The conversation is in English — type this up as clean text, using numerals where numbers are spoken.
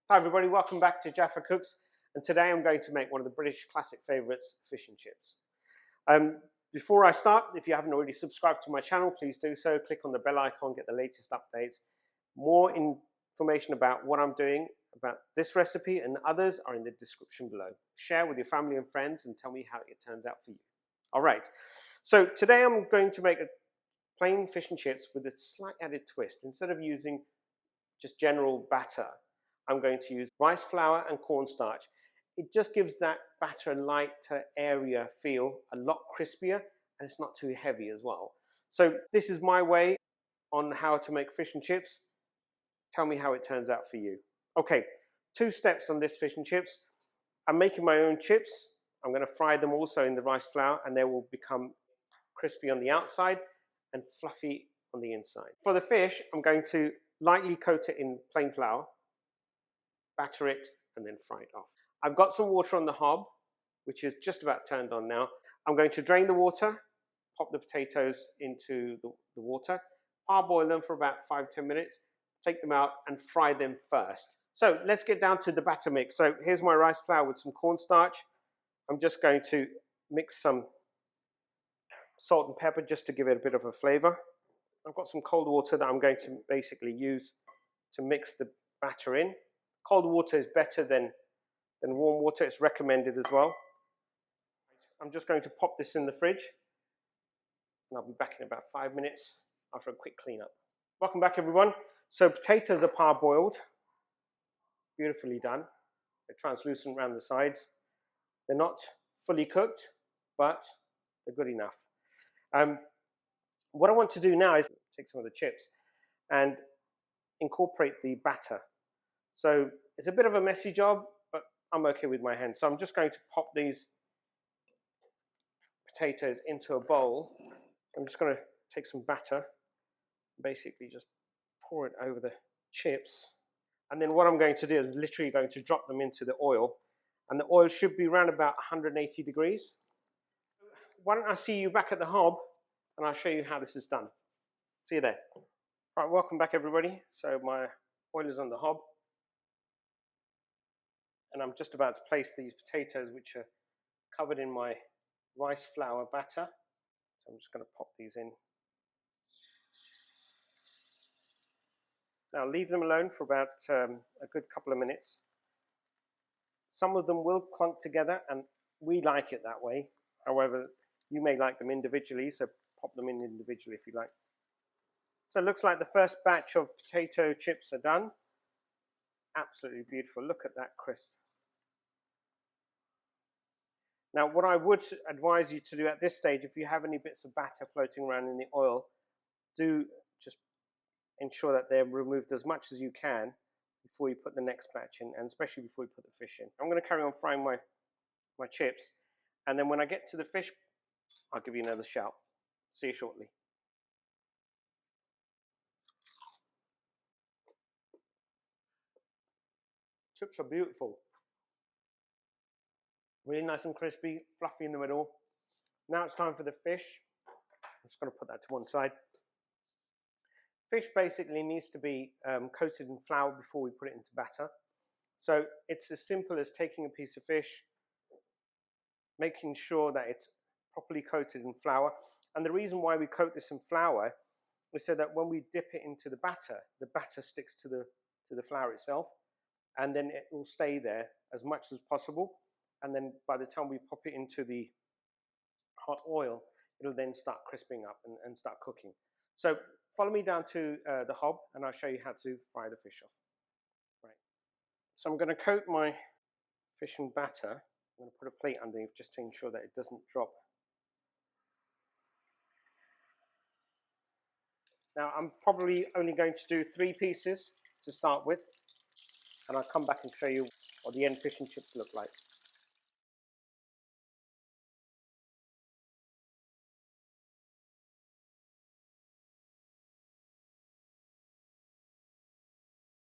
Hi everybody, welcome back to Jaffa Cooks, and today I'm going to make one of the British classic favourites, fish and chips. Before I start, if you haven't already subscribed to my channel, please do so. Click on the bell icon, get the latest updates. More information about what I'm doing, about this recipe and others are in the description below. Share with your family and friends and tell me how it turns out for you. All right, so today I'm going to make a plain fish and chips with a slight added twist. Instead of using just general batter, I'm going to use rice flour and cornstarch. It just gives that batter a lighter, airier feel, a lot crispier, and it's not too heavy as well. So this is my way on how to make fish and chips. Tell me how it turns out for you. Okay, 2 steps on this fish and chips. I'm making my own chips. I'm going to fry them also in the rice flour, and they will become crispy on the outside and fluffy on the inside. For the fish, I'm going to lightly coat it in plain flour, batter it, and then fry it off. I've got some water on the hob, which is just about turned on now. I'm going to drain the water, pop the potatoes into the water, parboil them for about 5-10 minutes, take them out and fry them first. So let's get down to the batter mix. So here's my rice flour with some cornstarch. I'm just going to mix some salt and pepper just to give it a bit of a flavor. I've got some cold water that I'm going to basically use to mix the batter in. Cold water is better than warm water. It's recommended as well. I'm just going to pop this in the fridge, and I'll be back in about 5 minutes after a quick cleanup. Welcome back, everyone. So potatoes are parboiled, beautifully done. They're translucent around the sides. They're not fully cooked, but they're good enough. What I want to do now is take some of the chips and incorporate the batter. So it's a bit of a messy job, but I'm okay with my hands. So I'm just going to pop these potatoes into a bowl. I'm just going to take some batter, basically just pour it over the chips. And then what I'm going to do is literally going to drop them into the oil. And the oil should be around about 180 degrees. Why don't I see you back at the hob, and I'll show you how this is done. See you there. Right, welcome back, everybody. So my oil is on the hob, and I'm just about to place these potatoes, which are covered in my rice flour batter. So I'm just going to pop these in. Now leave them alone for about a good couple of minutes. Some of them will clunk together, and we like it that way. However, you may like them individually, so pop them in individually if you like. So it looks like the first batch of potato chips are done. Absolutely beautiful. Look at that crisp. Now, what I would advise you to do at this stage, if you have any bits of batter floating around in the oil, do just ensure that they're removed as much as you can before you put the next batch in, and especially before you put the fish in. I'm going to carry on frying my chips, and then when I get to the fish, I'll give you another shout. See you shortly. Chips are beautiful. Really nice and crispy, fluffy in the middle. Now it's time for the fish. I'm just going to put that to one side. Fish basically needs to be coated in flour before we put it into batter. So it's as simple as taking a piece of fish, making sure that it's properly coated in flour. And the reason why we coat this in flour is so that when we dip it into the batter sticks to the flour itself, and then it will stay there as much as possible. And then by the time we pop it into the hot oil, it'll then start crisping up and start cooking. So follow me down to the hob, and I'll show you how to fry the fish off. Right. So I'm going to coat my fish in batter. I'm going to put a plate underneath just to ensure that it doesn't drop. Now I'm probably only going to do 3 pieces to start with, and I'll come back and show you what the end fish and chips look like.